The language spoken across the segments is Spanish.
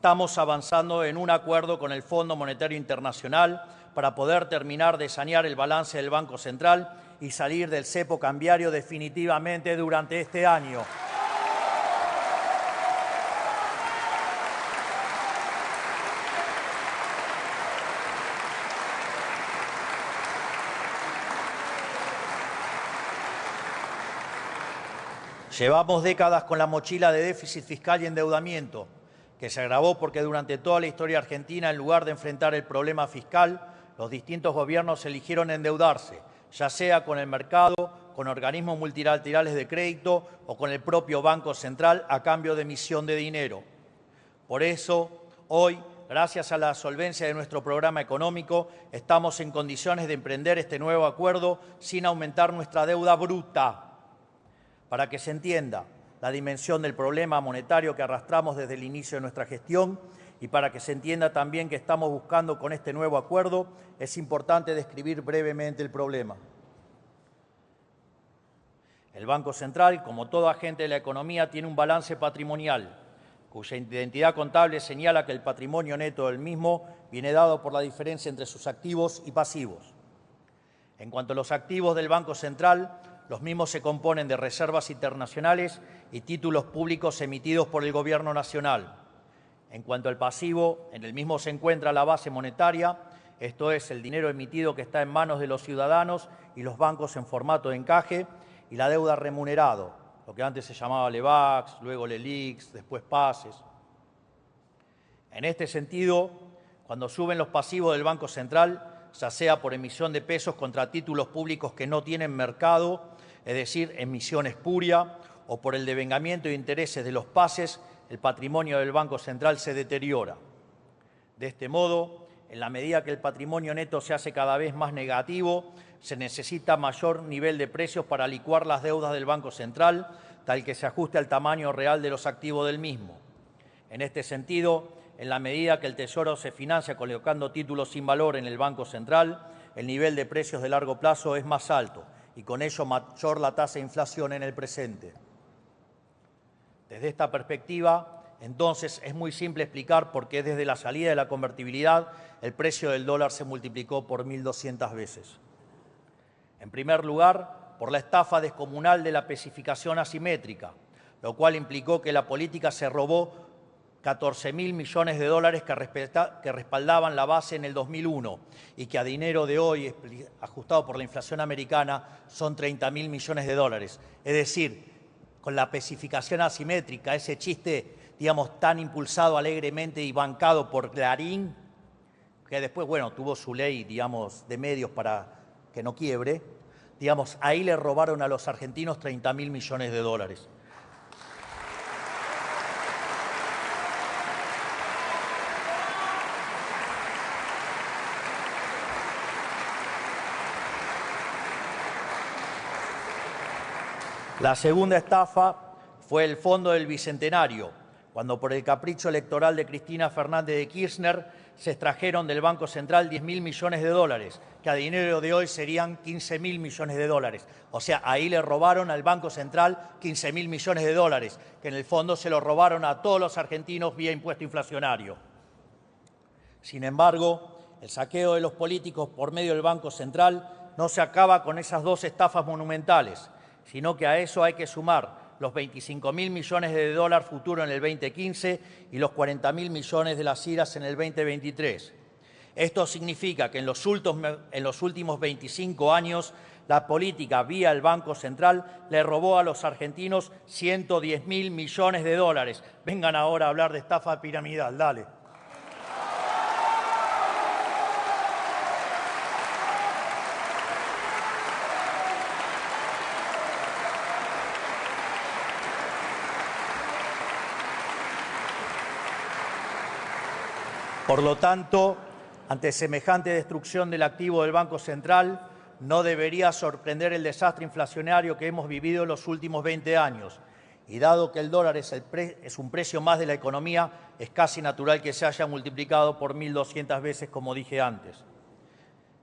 estamos avanzando en un acuerdo con el Fondo Monetario Internacional para poder terminar de sanear el balance del Banco Central y salir del cepo cambiario definitivamente durante este año. Llevamos décadas con la mochila de déficit fiscal y endeudamiento, que se agravó porque durante toda la historia argentina, en lugar de enfrentar el problema fiscal, los distintos gobiernos eligieron endeudarse, ya sea con el mercado, con organismos multilaterales de crédito o con el propio Banco Central a cambio de emisión de dinero. Por eso, hoy, gracias a la solvencia de nuestro programa económico, estamos en condiciones de emprender este nuevo acuerdo sin aumentar nuestra deuda bruta. Para que se entienda la dimensión del problema monetario que arrastramos desde el inicio de nuestra gestión y para que se entienda también que estamos buscando con este nuevo acuerdo, es importante describir brevemente el problema. El Banco Central, como todo agente de la economía, tiene un balance patrimonial, cuya identidad contable señala que el patrimonio neto del mismo viene dado por la diferencia entre sus activos y pasivos. En cuanto a los activos del Banco Central, los mismos se componen de reservas internacionales y títulos públicos emitidos por el Gobierno Nacional. En cuanto al pasivo, en el mismo se encuentra la base monetaria, esto es, el dinero emitido que está en manos de los ciudadanos y los bancos en formato de encaje, y la deuda remunerado, lo que antes se llamaba LEVAX, luego LELIQs, después PASES. En este sentido, cuando suben los pasivos del Banco Central, ya sea por emisión de pesos contra títulos públicos que no tienen mercado, es decir, emisión espuria, o por el devengamiento de intereses de los PASES, el patrimonio del Banco Central se deteriora. De este modo, en la medida que el patrimonio neto se hace cada vez más negativo, se necesita mayor nivel de precios para licuar las deudas del Banco Central, tal que se ajuste al tamaño real de los activos del mismo. En este sentido, en la medida que el Tesoro se financia colocando títulos sin valor en el Banco Central, el nivel de precios de largo plazo es más alto y con ello mayor la tasa de inflación en el presente. Desde esta perspectiva, entonces, es muy simple explicar por qué desde la salida de la convertibilidad el precio del dólar se multiplicó por 1.200 veces. En primer lugar, por la estafa descomunal de la especificación asimétrica, lo cual implicó que la política se robó 14.000 millones de dólares que respaldaban la base en el 2001 y que a dinero de hoy, ajustado por la inflación americana, son 30.000 millones de dólares. Es decir, con la especificación asimétrica, ese chiste, digamos, tan impulsado alegremente y bancado por Clarín, que después, bueno, tuvo su ley, digamos, de medios para que no quiebre, digamos, ahí le robaron a los argentinos 30.000 millones de dólares. La segunda estafa fue el Fondo del Bicentenario, cuando por el capricho electoral de Cristina Fernández de Kirchner se extrajeron del Banco Central 10.000 millones de dólares, que a dinero de hoy serían 15.000 millones de dólares. O sea, ahí le robaron al Banco Central 15.000 millones de dólares, que en el fondo se lo robaron a todos los argentinos vía impuesto inflacionario. Sin embargo, el saqueo de los políticos por medio del Banco Central no se acaba con esas dos estafas monumentales, sino que a eso hay que sumar los 25.000 millones de dólares futuros en el 2015 y los 40.000 millones de las IRAs en el 2023. Esto significa que en los últimos 25 años la política vía el Banco Central le robó a los argentinos 110.000 millones de dólares. Vengan ahora a hablar de estafa piramidal, dale. Por lo tanto, ante semejante destrucción del activo del Banco Central, no debería sorprender el desastre inflacionario que hemos vivido en los últimos 20 años. Y dado que el dólar es un precio más de la economía, es casi natural que se haya multiplicado por 1.200 veces, como dije antes.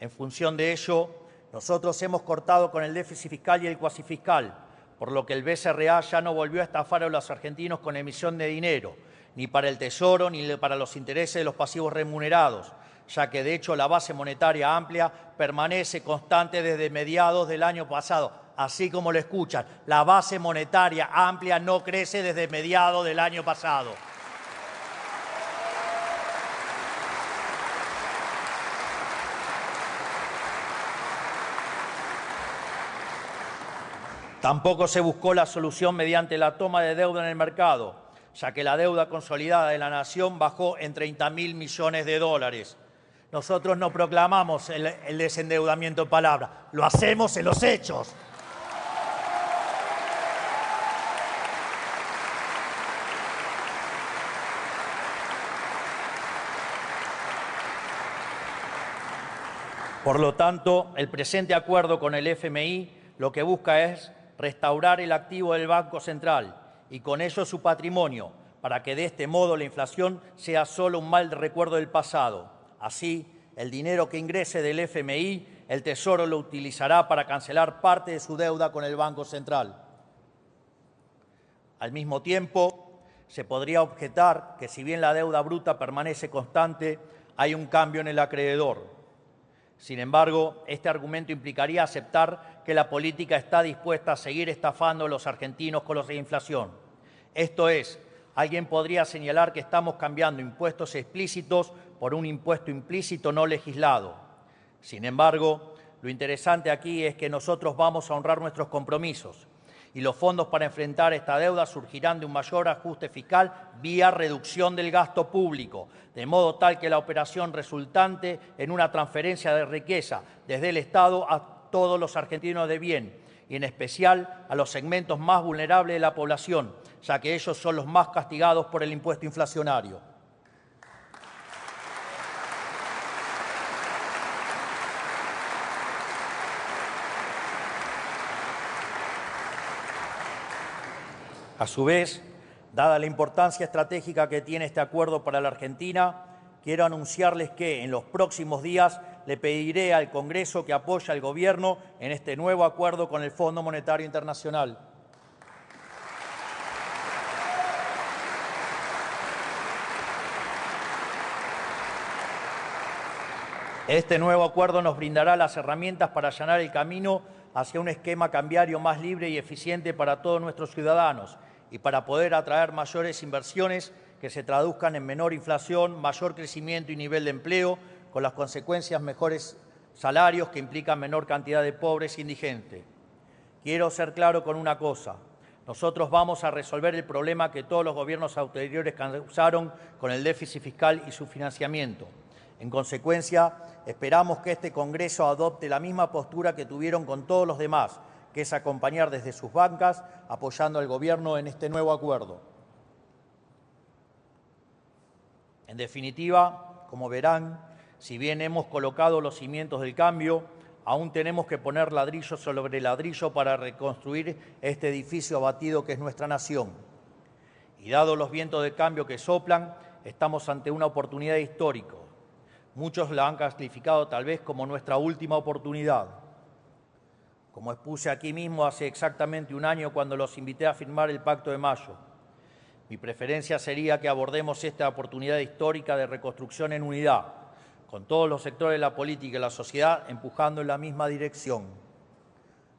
En función de ello, nosotros hemos cortado con el déficit fiscal y el cuasifiscal, por lo que el BCRA ya no volvió a estafar a los argentinos con emisión de dinero, ni para el Tesoro, ni para los intereses de los pasivos remunerados, ya que de hecho la base monetaria amplia permanece constante desde mediados del año pasado. Así como lo escuchan, la base monetaria amplia no crece desde mediados del año pasado. Tampoco se buscó la solución mediante la toma de deuda en el mercado, ya que la deuda consolidada de la nación bajó en 30.000 millones de dólares. Nosotros no proclamamos el desendeudamiento en palabras, lo hacemos en los hechos. Por lo tanto, el presente acuerdo con el FMI lo que busca es restaurar el activo del Banco Central y con ello su patrimonio, para que de este modo la inflación sea solo un mal recuerdo del pasado. Así, el dinero que ingrese del FMI, el Tesoro lo utilizará para cancelar parte de su deuda con el Banco Central. Al mismo tiempo, se podría objetar que si bien la deuda bruta permanece constante, hay un cambio en el acreedor. Sin embargo, este argumento implicaría aceptar que la política está dispuesta a seguir estafando a los argentinos con la inflación. Esto es, alguien podría señalar que estamos cambiando impuestos explícitos por un impuesto implícito no legislado. Sin embargo, lo interesante aquí es que nosotros vamos a honrar nuestros compromisos y los fondos para enfrentar esta deuda surgirán de un mayor ajuste fiscal vía reducción del gasto público, de modo tal que la operación resultante en una transferencia de riqueza desde el Estado a todos los argentinos de bien, y en especial a los segmentos más vulnerables de la población, ya que ellos son los más castigados por el impuesto inflacionario. A su vez, dada la importancia estratégica que tiene este acuerdo para la Argentina, quiero anunciarles que en los próximos días le pediré al Congreso que apoye al Gobierno en este nuevo acuerdo con el Fondo Monetario Internacional. Este nuevo acuerdo nos brindará las herramientas para allanar el camino hacia un esquema cambiario más libre y eficiente para todos nuestros ciudadanos y para poder atraer mayores inversiones que se traduzcan en menor inflación, mayor crecimiento y nivel de empleo, con las consecuencias mejores salarios que implican menor cantidad de pobres e indigentes. Quiero ser claro con una cosa. Nosotros vamos a resolver el problema que todos los gobiernos anteriores causaron con el déficit fiscal y su financiamiento. En consecuencia, esperamos que este Congreso adopte la misma postura que tuvieron con todos los demás, que es acompañar desde sus bancas, apoyando al Gobierno en este nuevo acuerdo. En definitiva, como verán, si bien hemos colocado los cimientos del cambio, aún tenemos que poner ladrillo sobre ladrillo para reconstruir este edificio abatido que es nuestra nación. Y dados los vientos de cambio que soplan, estamos ante una oportunidad histórica. Muchos la han calificado tal vez como nuestra última oportunidad. Como expuse aquí mismo hace exactamente un año cuando los invité a firmar el Pacto de Mayo, mi preferencia sería que abordemos esta oportunidad histórica de reconstrucción en unidad, con todos los sectores de la política y la sociedad empujando en la misma dirección.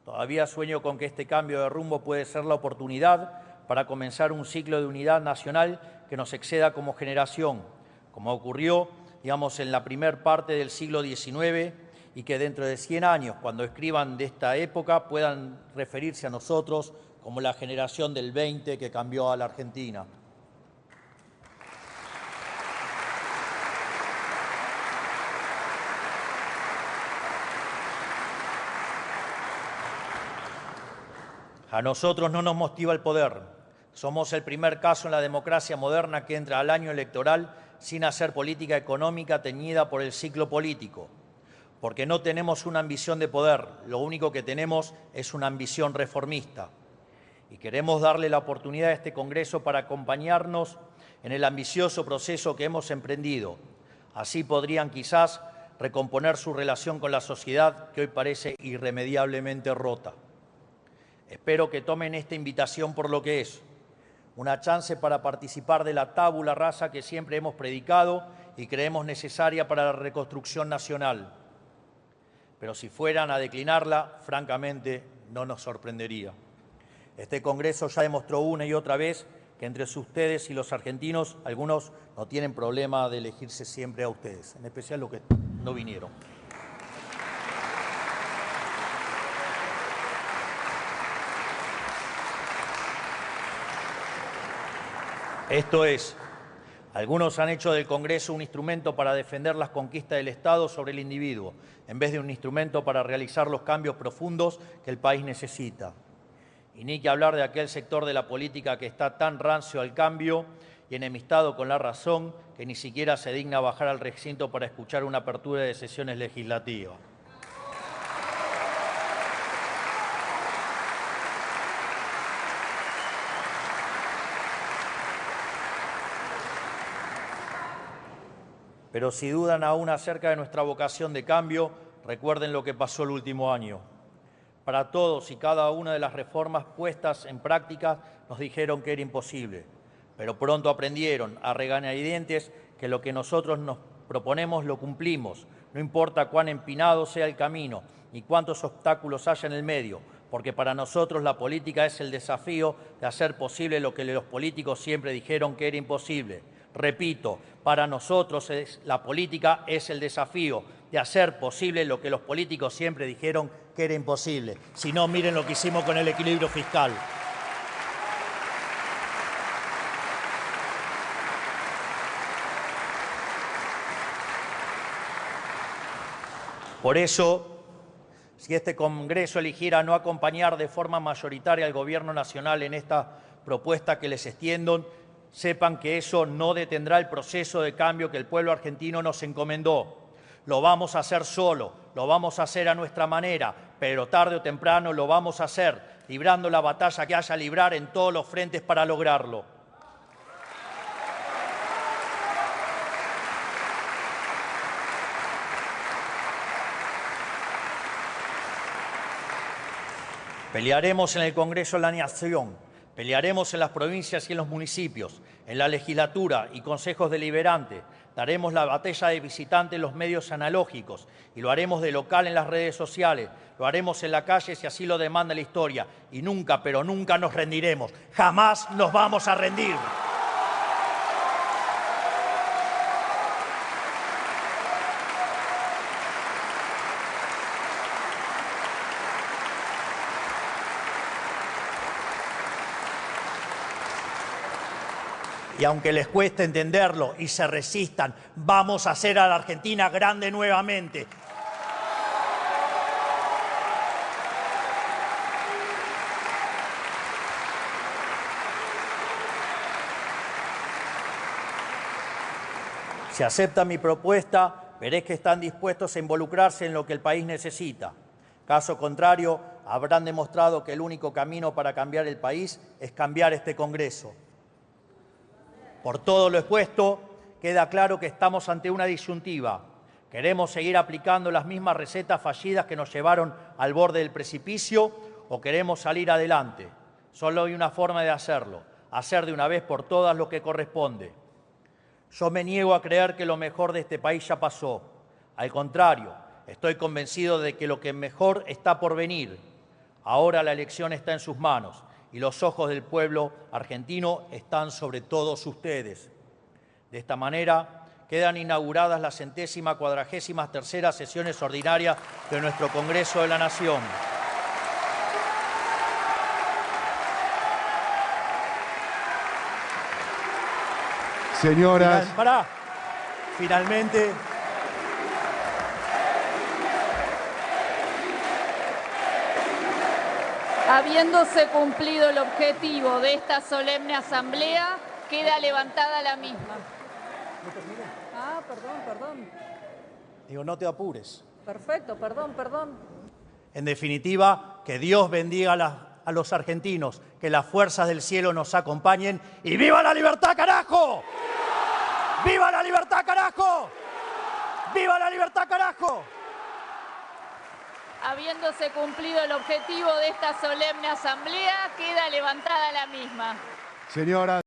Todavía sueño con que este cambio de rumbo puede ser la oportunidad para comenzar un ciclo de unidad nacional que nos exceda como generación, como ocurrió, digamos, en la primer parte del siglo XIX, y que dentro de 100 años, cuando escriban de esta época, puedan referirse a nosotros como la generación del 20 que cambió a la Argentina. A nosotros no nos motiva el poder. Somos el primer caso en la democracia moderna que entra al año electoral sin hacer política económica teñida por el ciclo político. Porque no tenemos una ambición de poder, lo único que tenemos es una ambición reformista. Y queremos darle la oportunidad a este Congreso para acompañarnos en el ambicioso proceso que hemos emprendido. Así podrían quizás recomponer su relación con la sociedad que hoy parece irremediablemente rota. Espero que tomen esta invitación por lo que es, una chance para participar de la tabula rasa que siempre hemos predicado y creemos necesaria para la reconstrucción nacional. Pero si fueran a declinarla, francamente, no nos sorprendería. Este Congreso ya demostró una y otra vez que entre ustedes y los argentinos, algunos no tienen problema de elegirse siempre a ustedes, en especial los que no vinieron. Esto es, algunos han hecho del Congreso un instrumento para defender las conquistas del Estado sobre el individuo, en vez de un instrumento para realizar los cambios profundos que el país necesita. Y ni que hablar de aquel sector de la política que está tan rancio al cambio y enemistado con la razón que ni siquiera se digna bajar al recinto para escuchar una apertura de sesiones legislativas. Pero si dudan aún acerca de nuestra vocación de cambio, recuerden lo que pasó el último año. Para todos y cada una de las reformas puestas en práctica nos dijeron que era imposible, pero pronto aprendieron a regañadientes que lo que nosotros nos proponemos lo cumplimos, no importa cuán empinado sea el camino ni cuántos obstáculos haya en el medio, porque para nosotros la política es el desafío de hacer posible lo que los políticos siempre dijeron que era imposible. Repito, para nosotros la política es el desafío de hacer posible lo que los políticos siempre dijeron que era imposible. Si no, miren lo que hicimos con el equilibrio fiscal. Por eso, si este Congreso eligiera no acompañar de forma mayoritaria al Gobierno Nacional en esta propuesta que les extiendo, sepan que eso no detendrá el proceso de cambio que el pueblo argentino nos encomendó. Lo vamos a hacer solo, lo vamos a hacer a nuestra manera, pero tarde o temprano lo vamos a hacer, librando la batalla que haya librar en todos los frentes para lograrlo. Pelearemos en el Congreso de la Nación, pelearemos en las provincias y en los municipios, en la legislatura y consejos deliberantes, daremos la batalla de visitante en los medios analógicos y lo haremos de local en las redes sociales, lo haremos en la calle si así lo demanda la historia y nunca, pero nunca nos rendiremos, jamás nos vamos a rendir. Y aunque les cueste entenderlo y se resistan, vamos a hacer a la Argentina grande nuevamente. Si aceptan mi propuesta, veré que están dispuestos a involucrarse en lo que el país necesita. Caso contrario, habrán demostrado que el único camino para cambiar el país es cambiar este Congreso. Por todo lo expuesto, queda claro que estamos ante una disyuntiva. ¿Queremos seguir aplicando las mismas recetas fallidas que nos llevaron al borde del precipicio o queremos salir adelante? Solo hay una forma de hacerlo, hacer de una vez por todas lo que corresponde. Yo me niego a creer que lo mejor de este país ya pasó. Al contrario, estoy convencido de que lo que mejor está por venir. Ahora la elección está en sus manos y los ojos del pueblo argentino están sobre todos ustedes. De esta manera, quedan inauguradas las 143ª sesiones ordinarias de nuestro Congreso de la Nación. Señoras. Finalmente. Habiéndose cumplido el objetivo de esta solemne asamblea, queda levantada la misma. Perdón. Digo, no te apures. Perfecto, perdón. En definitiva, que Dios bendiga a los argentinos, que las fuerzas del cielo nos acompañen y ¡viva la libertad, carajo! ¡Viva la libertad, carajo! ¡Viva la libertad, carajo! Habiéndose cumplido el objetivo de esta solemne asamblea, queda levantada la misma. Señora.